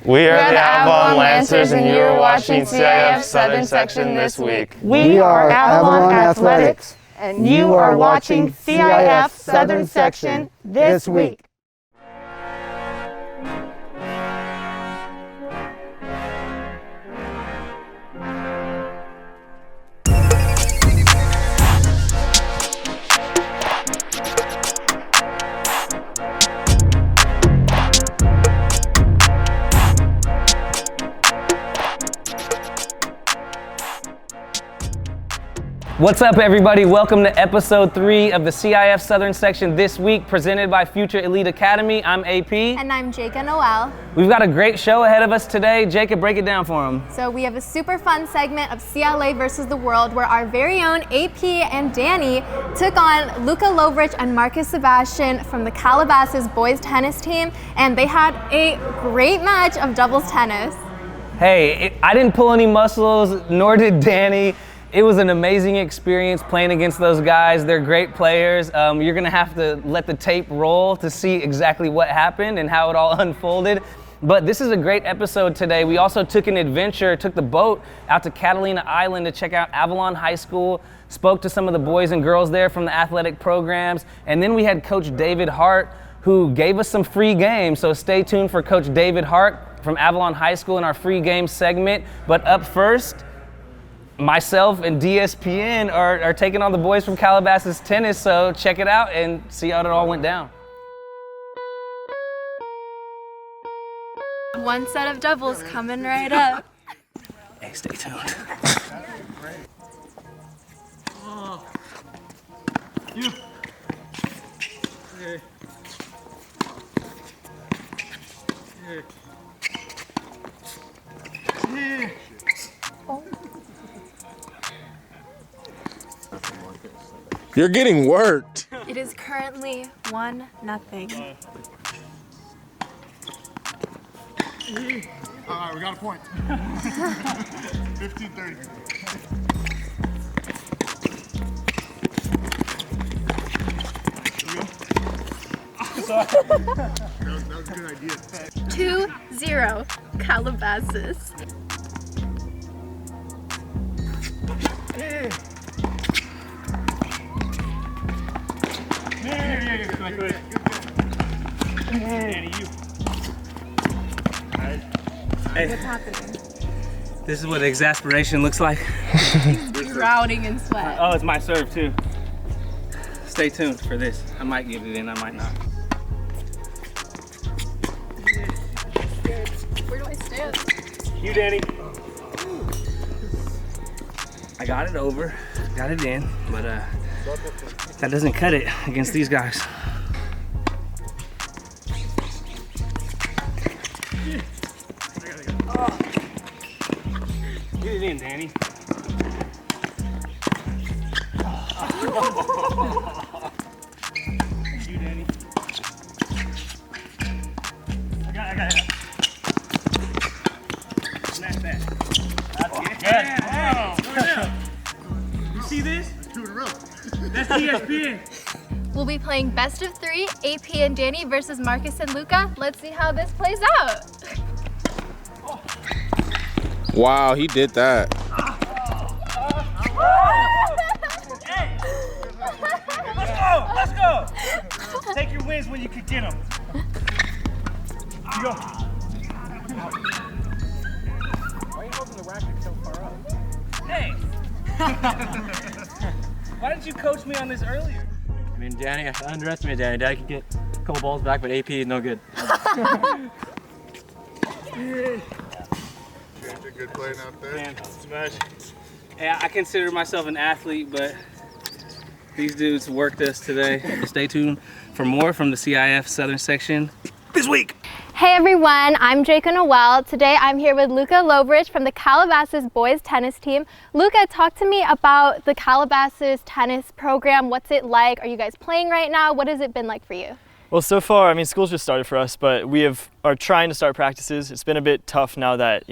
We are the Avalon Lancers, and you are watching CIF Southern Section this week. We are Avalon Athletics, and you are watching CIF Southern Section this week. What's up, everybody? Welcome to episode 3 of the CIF Southern Section this week, presented by Future Elite Academy. I'm AP. And I'm Jacob Noel. We've got a great show ahead of us today. Jacob, break it down for them. So we have a super fun segment of CLA versus the world where our very own AP and Danny took on Luka Lovrich and Marcus Sebastian from the Calabasas boys tennis team, and they had a great match of doubles tennis. Hey, I didn't pull any muscles, nor did Danny. It was an amazing experience playing against those guys. They're great players. You're gonna have to let the tape roll to see exactly what happened and how it all unfolded. But this is a great episode today. We also took the boat out to Catalina Island to check out Avalon High School, spoke to some of the boys and girls there from the athletic programs, and then we had Coach David Hart, who gave us some free games. So stay tuned for Coach David Hart from Avalon High School in our free game segment. But up first, myself and DSPN are taking on the boys from Calabasas tennis, so check it out and see how it all went down. One set of doubles coming right up. Hey, stay tuned. You. Hey. Hey. Hey. Oh. You're getting worked. It is currently 1-0. All right, we got a point. 15-30. Sorry. That was a good idea. 2-0 Calabasas. Yeah. Danny, you. Hey, What's happening? this is what exasperation looks like. He's drowning in sweat. Oh, it's my serve too. Stay tuned for this. I might get it in, I might not. Where do I stand? You, Danny. I got it over, got it in, but that doesn't cut it against these guys. Get it in, Danny. You, Danny. I got it. Smash that. That's it. Good. You see this? 2 in a row. That's ESPN. We'll be playing best of 3, AP and Danny versus Marcus and Luka. Let's see how this plays out. Wow, he did that. Hey! Let's go! Take your wins when you can get them. You go. Why are you holding the racket so far up? Hey! Why didn't you coach me on this earlier? I mean, Danny, I underestimated Danny. Danny could get a couple balls back, but AP is no good. Good playing out there. Smash. Yeah, I consider myself an athlete, but these dudes worked us today. Stay tuned for more from the CIF Southern Section this week. Hey everyone, I'm Jacob Noel. Today I'm here with Luka Lovrich from the Calabasas boys tennis team. Luka, talk to me about the Calabasas tennis program. What's it like? Are you guys playing right now? What has it been like for you? Well, so far, I mean, school's just started for us, but we are trying to start practices. It's been a bit tough now that,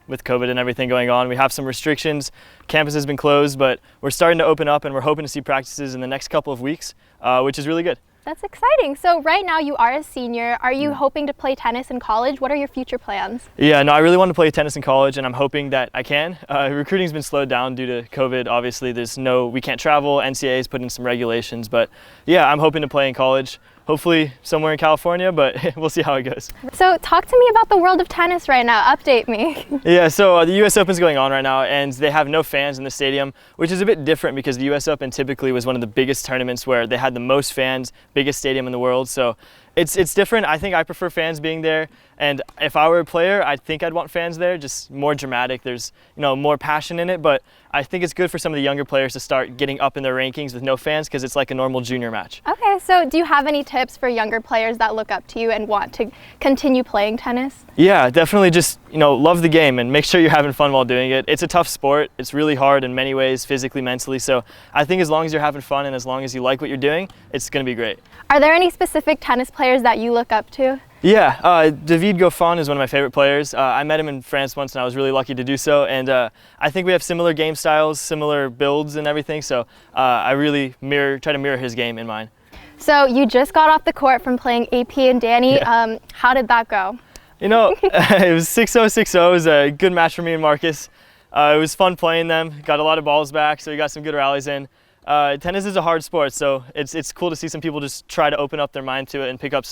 with COVID and everything going on, we have some restrictions. Campus has been closed, but we're starting to open up and we're hoping to see practices in the next couple of weeks, which is really good. That's exciting. So right now you are a senior. Are you hoping to play tennis in college? What are your future plans? Yeah, no, I really want to play tennis in college, and I'm hoping that I can. Recruiting's been slowed down due to COVID. Obviously, we can't travel. NCAA's put in some regulations, but yeah, I'm hoping to play in college. Hopefully somewhere in California, but we'll see how it goes. So talk to me about the world of tennis right now. Update me. Yeah, so the US Open's going on right now, and they have no fans in the stadium, which is a bit different because the US Open typically was one of the biggest tournaments where they had the most fans, biggest stadium in the world. So it's different. I think I prefer fans being there, and if I were a player, I think I'd want fans there, just more dramatic. There's more passion in it, but I think it's good for some of the younger players to start getting up in their rankings with no fans because it's like a normal junior match. Okay, so do you have any tips for younger players that look up to you and want to continue playing tennis? Yeah, definitely just, love the game and make sure you're having fun while doing it. It's a tough sport. It's really hard in many ways, physically, mentally. So I think as long as you're having fun and as long as you like what you're doing, it's going to be great. Are there any specific tennis players that you look up to? Yeah, David Hart is one of my favorite players. I met him in France once and I was really lucky to do so. And I think we have similar game styles, similar builds and everything. So I really try to mirror his game in mine. So you just got off the court from playing AP and Danny. Yeah. How did that go? It was 6-0, 6-0. It was a good match for me and Marcus. It was fun playing them. Got a lot of balls back, so we got some good rallies in. Tennis is a hard sport, so it's cool to see some people just try to open up their mind to it and pick up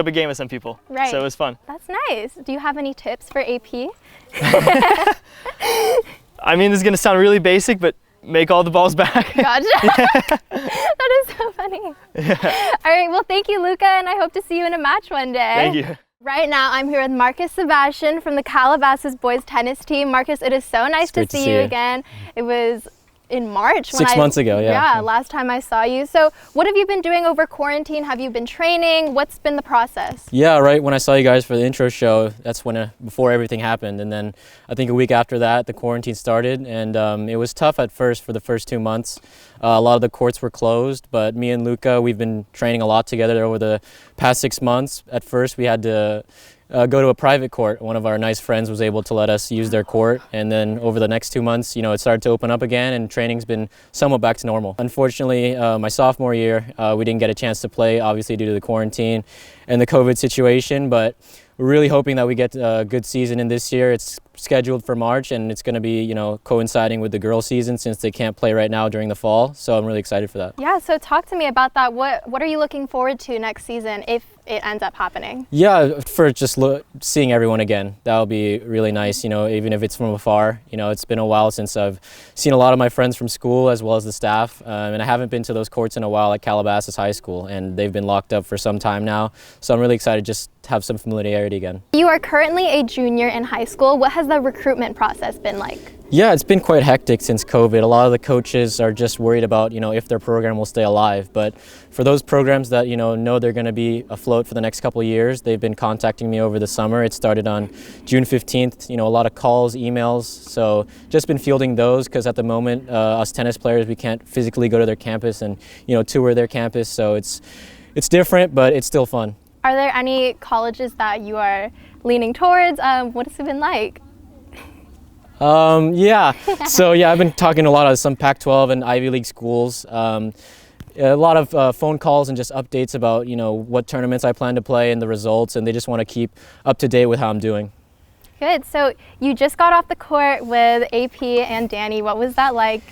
a game with some people. Right. So it was fun. That's nice. Do you have any tips for AP? I mean, this is going to sound really basic, but make all the balls back. Gotcha. That is so funny. Yeah. All right, well, thank you, Luka, and I hope to see you in a match one day. Thank you. Right now, I'm here with Marcus Sebastian from the Calabasas boys tennis team. Marcus, it is so nice to see you again. It was in March. 6 months ago, yeah. Yeah, last time I saw you. So what have you been doing over quarantine? Have you been training? What's been the process? Yeah, right when I saw you guys for the intro show, that's when before everything happened. And then I think a week after that, the quarantine started. And it was tough at first for the first 2 months. A lot of the courts were closed, but me and Luka, we've been training a lot together over the past 6 months. At first, we had to go to a private court. One of our nice friends was able to let us use their court, and then over the next 2 months, it started to open up again, and training's been somewhat back to normal. Unfortunately, my sophomore year, we didn't get a chance to play, obviously due to the quarantine and the COVID situation, but we're really hoping that we get a good season in this year. It's scheduled for March, and it's going to be, coinciding with the girls' season since they can't play right now during the fall. So I'm really excited for that. Yeah, so talk to me about that. What are you looking forward to next season if it ends up happening? Yeah, for just seeing everyone again. That'll be really nice, even if it's from afar. It's been a while since I've seen a lot of my friends from school as well as the staff. And I haven't been to those courts in a while at Calabasas High School, and they've been locked up for some time now. So I'm really excited just to have some familiarity again. You are currently a junior in high school. What has the recruitment process been like? Yeah, it's been quite hectic since COVID. A lot of the coaches are just worried about, if their program will stay alive. But for those programs that, know they're going to be afloat for the next couple of years, they've been contacting me over the summer. It started on June 15th, a lot of calls, emails. So just been fielding those because at the moment, us tennis players, we can't physically go to their campus and, tour their campus. So it's different, but it's still fun. Are there any colleges that you are leaning towards? What has it been like? Yeah, so I've been talking to a lot of some Pac-12 and Ivy League schools. A lot of phone calls and just updates about, what tournaments I plan to play and the results, and they just want to keep up to date with how I'm doing. Good, so you just got off the court with AP and Danny. What was that like?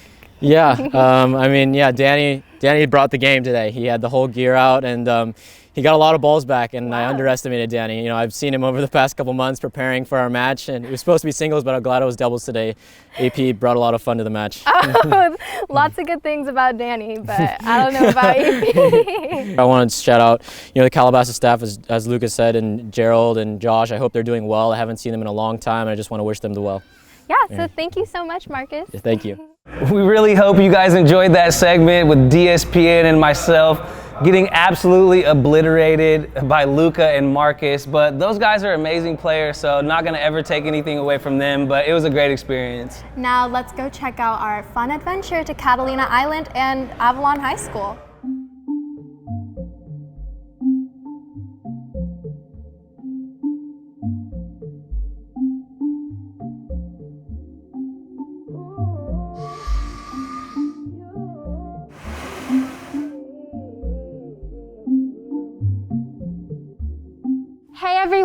Yeah, Danny brought the game today. He had the whole gear out, and he got a lot of balls back, and wow. I underestimated Danny. I've seen him over the past couple months preparing for our match, and it was supposed to be singles, but I'm glad it was doubles today. AP brought a lot of fun to the match. Oh, lots of good things about Danny, but I don't know about AP. I wanted to shout out, the Calabasas staff, as Luka said, and Gerald and Josh. I hope they're doing well. I haven't seen them in a long time, and I just want to wish them the well. Yeah, so thank you so much, Marcus. Yeah, thank you. We really hope you guys enjoyed that segment with DSPN and myself getting absolutely obliterated by Luka and Marcus, but those guys are amazing players, so not gonna ever take anything away from them, but it was a great experience. Now let's go check out our fun adventure to Catalina Island and Avalon High School.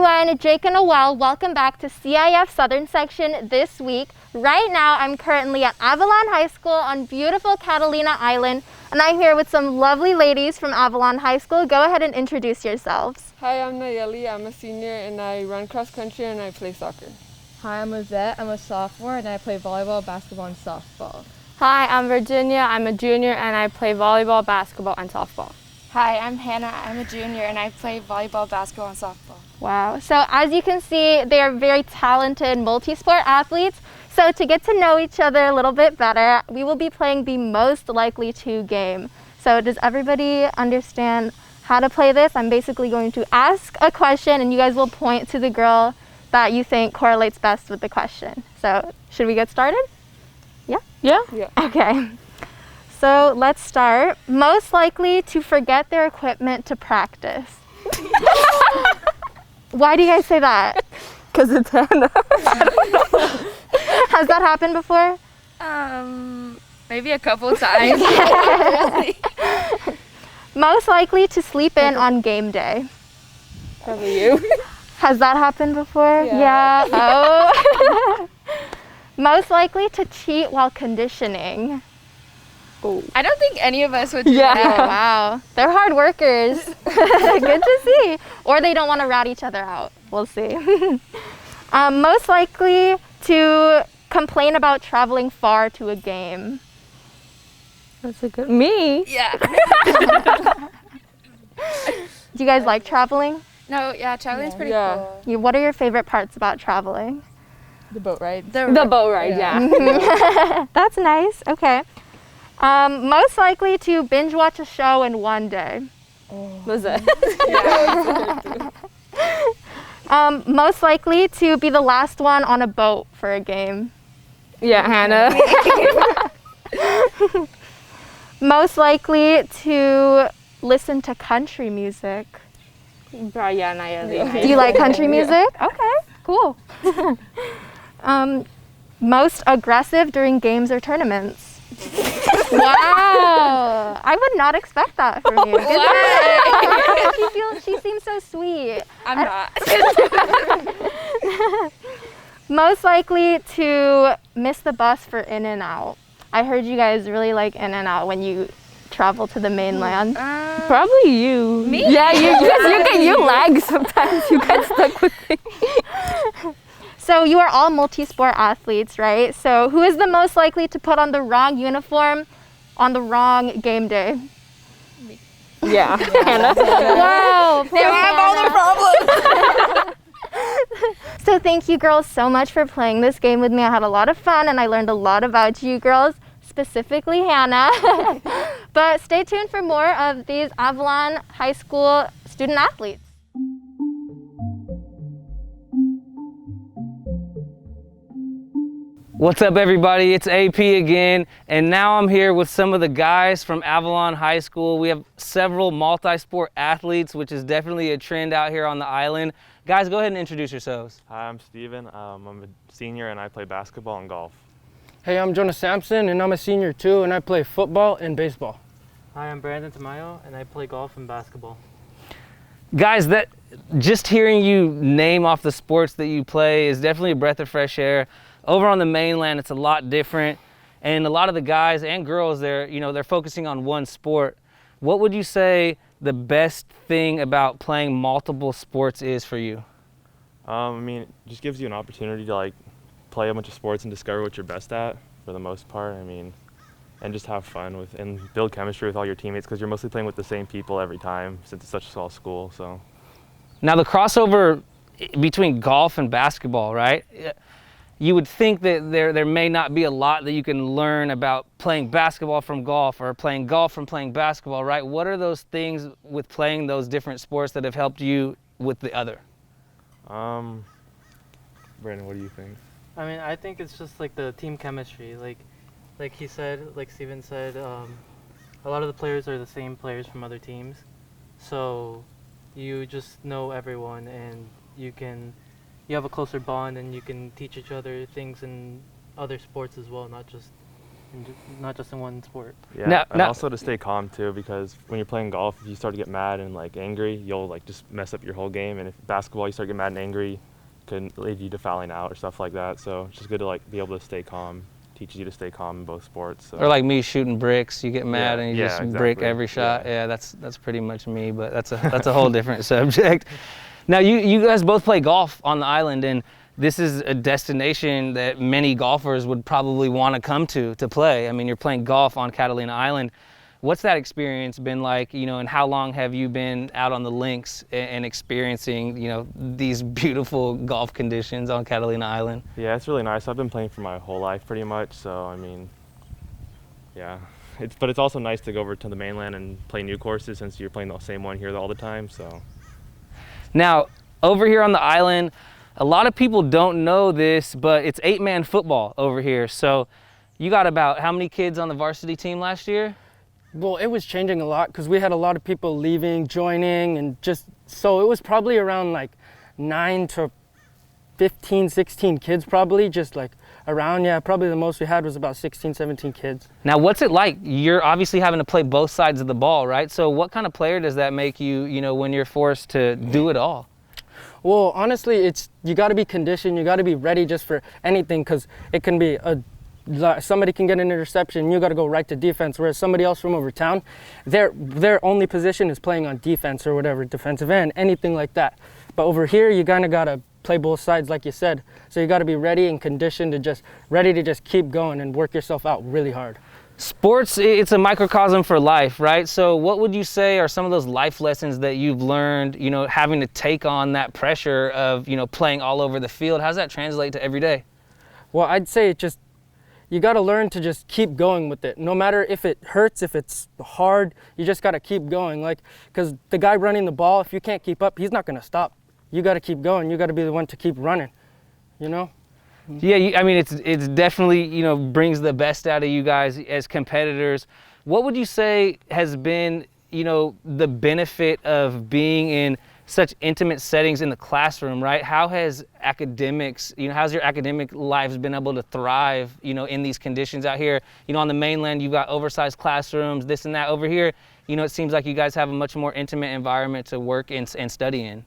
everyone, Jake and Noel. Welcome back to CIF Southern Section this week. Right now, I'm currently at Avalon High School on beautiful Catalina Island, and I'm here with some lovely ladies from Avalon High School. Go ahead and introduce yourselves. Hi, I'm Nayeli. I'm a senior and I run cross country and I play soccer. Hi, I'm Lizette. I'm a sophomore and I play volleyball, basketball, and softball. Hi, I'm Virginia. I'm a junior and I play volleyball, basketball, and softball. Hi, I'm Hannah. I'm a junior and I play volleyball, basketball, and softball. Wow. So as you can see, they are very talented multi-sport athletes. So to get to know each other a little bit better, we will be playing the most likely to game. So does everybody understand how to play this? I'm basically going to ask a question and you guys will point to the girl that you think correlates best with the question. So should we get started? Yeah? Yeah. Okay. So let's start. Most likely to forget their equipment to practice. Why do you guys say that? Because it's Hannah. Has that happened before? Maybe a couple times. Most likely to sleep in on game day. Probably you. Has that happened before? Yeah. Oh. Most likely to cheat while conditioning. I don't think any of us would do Oh, that. wow. They're hard workers. Good to see. Or they don't want to rat each other out. We'll see. Most likely to complain about traveling far to a game. That's a good. Me? Yeah. Do you guys like traveling? No, yeah, traveling's pretty cool. What are your favorite parts about traveling? The boat ride. The boat ride, yeah. That's nice. Okay. Most likely to binge watch a show in one day. Lizette. Most likely to be the last one on a boat for a game. Yeah, Hannah. Most likely to listen to country music. Yeah, Nayeli. Do you like country music? Okay, cool. Most aggressive during games or tournaments. Wow, I would not expect that from you. She seems so sweet. I'm not. Most likely to miss the bus for in and out. I heard you guys really like in and out when you travel to the mainland. Probably you. Me? Yeah, you lag sometimes. You get stuck with me. So you are all multi-sport athletes, right? So who is the most likely to put on the wrong uniform on the wrong game day? Yeah, Hannah. Wow. They have all their problems. So thank you girls so much for playing this game with me. I had a lot of fun and I learned a lot about you girls, specifically Hannah. But stay tuned for more of these Avalon High School student athletes. What's up, everybody? It's AP again, and now I'm here with some of the guys from Avalon High School. We have several multi-sport athletes, which is definitely a trend out here on the island. Guys, go ahead and introduce yourselves. Hi, I'm Steven. I'm a senior and I play basketball and golf. Hey, I'm Jonah Sampson and I'm a senior too, and I play football and baseball. Hi, I'm Brandon Tamayo and I play golf and basketball. Guys, that just hearing you name off the sports that you play is definitely a breath of fresh air. Over on the mainland, it's a lot different, and a lot of the guys and girls, they're focusing on one sport. What would you say the best thing about playing multiple sports is for you? I mean, it just gives you an opportunity to play a bunch of sports and discover what you're best at for the most part. I mean, and just have fun and build chemistry with all your teammates because you're mostly playing with the same people every time since it's such a small school. So now the crossover between golf and basketball, right? You would think that there may not be a lot that you can learn about playing basketball from golf or playing golf from playing basketball, right? What are those things with playing those different sports that have helped you with the other? Brandon, what do you think? I mean, I think it's just like the team chemistry. Like he said, like Steven said, a lot of the players are the same players from other teams. So you just know everyone and you have a closer bond and you can teach each other things in other sports as well, not just and not just in one sport. Yeah, and also to stay calm too, because when you're playing golf, if you start to get mad and like angry, you'll like just mess up your whole game. And if basketball, you start to get mad and angry, can lead you to fouling out or stuff like that. So it's just good to like be able to stay calm. Teaches you to stay calm in both sports. So. Or like me shooting bricks, you get mad and you just exactly. brick every shot. Yeah, that's pretty much me, but that's a whole different subject. Now you guys both play golf on the island, and this is a destination that many golfers would probably want to come to play. I mean, you're playing golf on Catalina Island. What's that experience been like, you know, and how long have you been out on the links and experiencing, you know, these beautiful golf conditions on Catalina Island? Yeah, it's really nice. I've been playing for my whole life pretty much, so I mean, yeah. But it's also nice to go over to the mainland and play new courses since you're playing the same one here all the time, so. Now, over here on the island, a lot of people don't know this, but it's 8-man football over here. So you got about how many kids on the varsity team last year? Well, it was changing a lot because we had a lot of people leaving, joining, and just, so it was probably around like 9 to 15, 16 kids probably, just like around, yeah, probably the most we had was about 16, 17 kids. Now, what's it like? You're obviously having to play both sides of the ball, right? So what kind of player does that make you, you know, when you're forced to do it all? Well, honestly, you got to be conditioned, you got to be ready just for anything, because it can be somebody can get an interception, you got to go right to defense, whereas somebody else from over town, their only position is playing on defense or whatever, defensive end, anything like that. But over here, you kind of got to play both sides, like you said. So you got to be ready and conditioned to ready to just keep going and work yourself out really hard. Sports, it's a microcosm for life, right? So what would you say are some of those life lessons that you've learned, you know, having to take on that pressure of, you know, playing all over the field? How does that translate to every day? Well, I'd say you got to learn to just keep going with it. No matter if it hurts, if it's hard, you just got to keep going. Like, because the guy running the ball, if you can't keep up, he's not going to stop. You got to keep going. You got to be the one to keep running, you know? Yeah, I mean, it's definitely, you know, brings the best out of you guys as competitors. What would you say has been, you know, the benefit of being in such intimate settings in the classroom, right? How has academics, you know, how's your academic lives been able to thrive, you know, in these conditions out here? You know, on the mainland, you've got oversized classrooms, this and that. Over here, you know, it seems like you guys have a much more intimate environment to work and study in.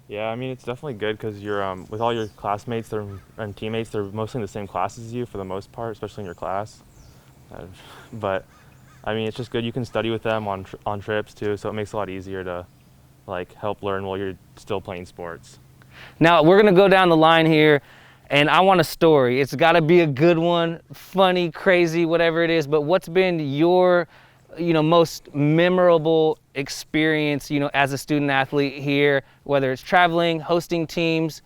Yeah, I mean, it's definitely good because you're with all your classmates and teammates, they're mostly in the same classes as you for the most part, especially in your class. But I mean, it's just good. You can study with them on trips too, so it makes it a lot easier to like help learn while you're still playing sports. Now we're gonna go down the line here, and I want a story. It's got to be a good one, funny, crazy, whatever it is. But what's been your, you know, most memorable experience, you know, as a student athlete here, whether it's traveling, hosting teams,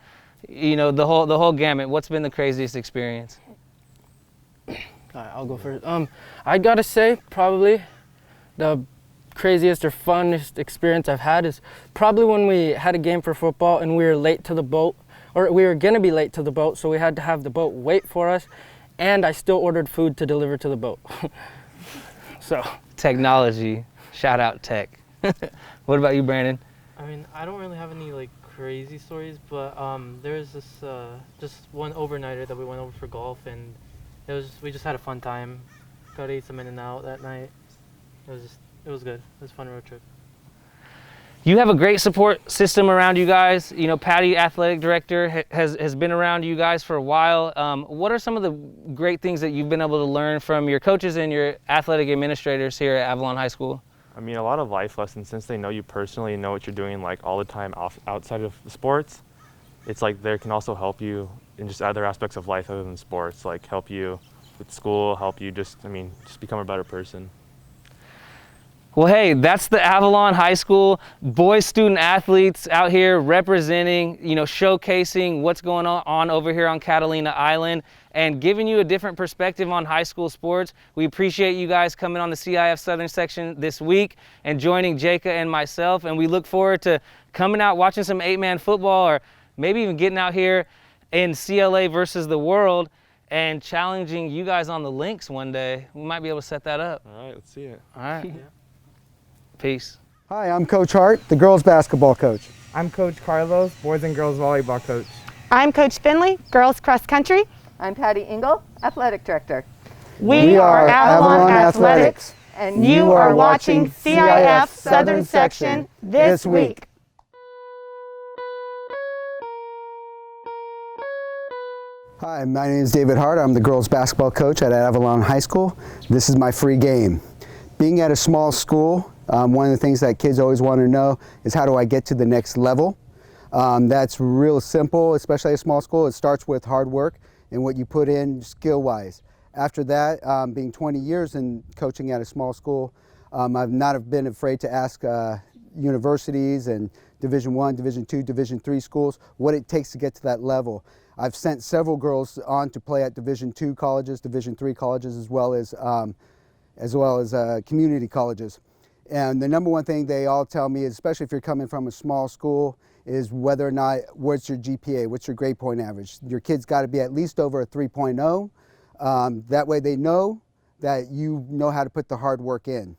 you know, the whole gamut? What's been the craziest experience? All right, I'll go first. I gotta say, probably the craziest or funnest experience I've had is probably when we had a game for football and we were late to the boat, or we were gonna be late to the boat, so we had to have the boat wait for us, and I still ordered food to deliver to the boat. So technology, shout out tech. What about you, Brandon? I mean, I don't really have any like crazy stories, but there was this just one overnighter that we went over for golf, and we just had a fun time. Got to eat some In-N-Out that night. It was good. It was a fun road trip. You have a great support system around you guys. You know, Patty, athletic director, has been around you guys for a while. What are some of the great things that you've been able to learn from your coaches and your athletic administrators here at Avalon High School? I mean, a lot of life lessons, since they know you personally and know what you're doing like all the time outside of sports. It's like they can also help you in just other aspects of life other than sports, like help you with school, help you just become a better person. Well, hey, that's the Avalon High School boys student athletes out here representing, you know, showcasing what's going on over here on Catalina Island and giving you a different perspective on high school sports. We appreciate you guys coming on the CIF Southern section this week and joining Jacob and myself, and we look forward to coming out, watching some 8-man football, or maybe even getting out here in CLA versus the world and challenging you guys on the links one day. We might be able to set that up. All right, let's see it. All right. Yeah. Peace. Hi, I'm Coach Hart, the girls basketball coach. I'm Coach Carlos, boys and girls volleyball coach. I'm Coach Finley, girls cross country. I'm Patty Engel, athletic director. We are Avalon Athletics, and you are watching CIF Southern Section this week. Hi, my name is David Hart. I'm the girls basketball coach at Avalon High School. This is my free game. Being at a small school, one of the things that kids always want to know is how do I get to the next level? That's real simple, especially at a small school. It starts with hard work and what you put in skill-wise. After that, being 20 years in coaching at a small school, I've not been afraid to ask universities and Division I, Division II, Division III schools what it takes to get to that level. I've sent several girls on to play at Division II colleges, Division III colleges, as well as community colleges. And the number one thing they all tell me, especially if you're coming from a small school, is whether or not, what's your GPA, what's your grade point average. Your kid's got to be at least over a 3.0. That way they know that you know how to put the hard work in.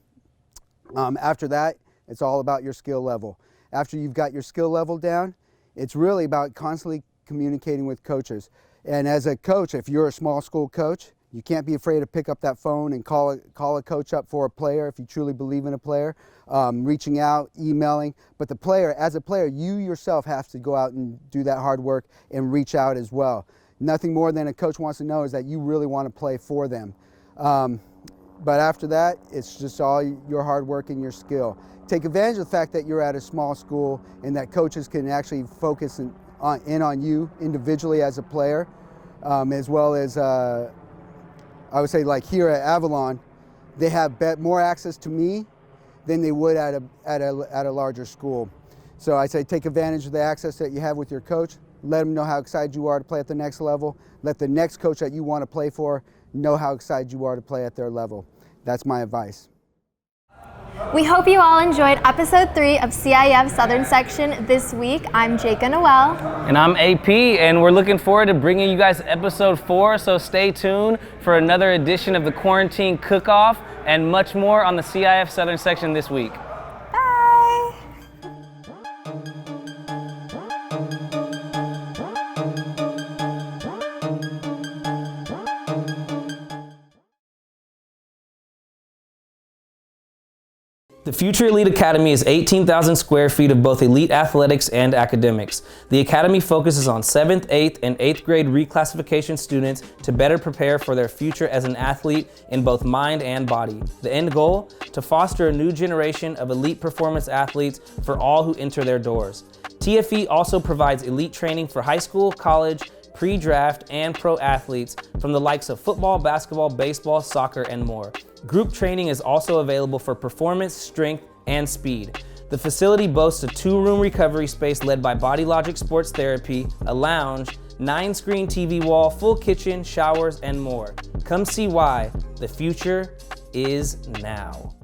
After that, it's all about your skill level. After you've got your skill level down, it's really about constantly communicating with coaches. And as a coach, if you're a small school coach, you can't be afraid to pick up that phone and call a coach up for a player if you truly believe in a player, reaching out, emailing. But the player, as a player, you yourself have to go out and do that hard work and reach out as well. Nothing more than a coach wants to know is that you really want to play for them. But after that, it's just all your hard work and your skill. Take advantage of the fact that you're at a small school and that coaches can actually focus in on you individually as a player, as well as I would say, like here at Avalon, they have more access to me than they would at a larger school. So I say take advantage of the access that you have with your coach. Let them know how excited you are to play at the next level. Let the next coach that you want to play for know how excited you are to play at their level. That's my advice. We hope you all enjoyed episode 3 of CIF Southern Section this week. I'm Jaka Noel. And I'm AP, and we're looking forward to bringing you guys episode 4, so stay tuned for another edition of the Quarantine Cook-Off and much more on the CIF Southern Section this week. Bye! The Future Elite Academy is 18,000 square feet of both elite athletics and academics. The Academy focuses on 7th, 8th, and 8th grade reclassification students to better prepare for their future as an athlete in both mind and body. The end goal? To foster a new generation of elite performance athletes for all who enter their doors. TFE also provides elite training for high school, college, pre-draft, and pro athletes from the likes of football, basketball, baseball, soccer, and more. Group training is also available for performance, strength, and speed. The facility boasts a 2-room recovery space led by Body Logic Sports Therapy, a lounge, 9-screen TV wall, full kitchen, showers, and more. Come see why the future is now.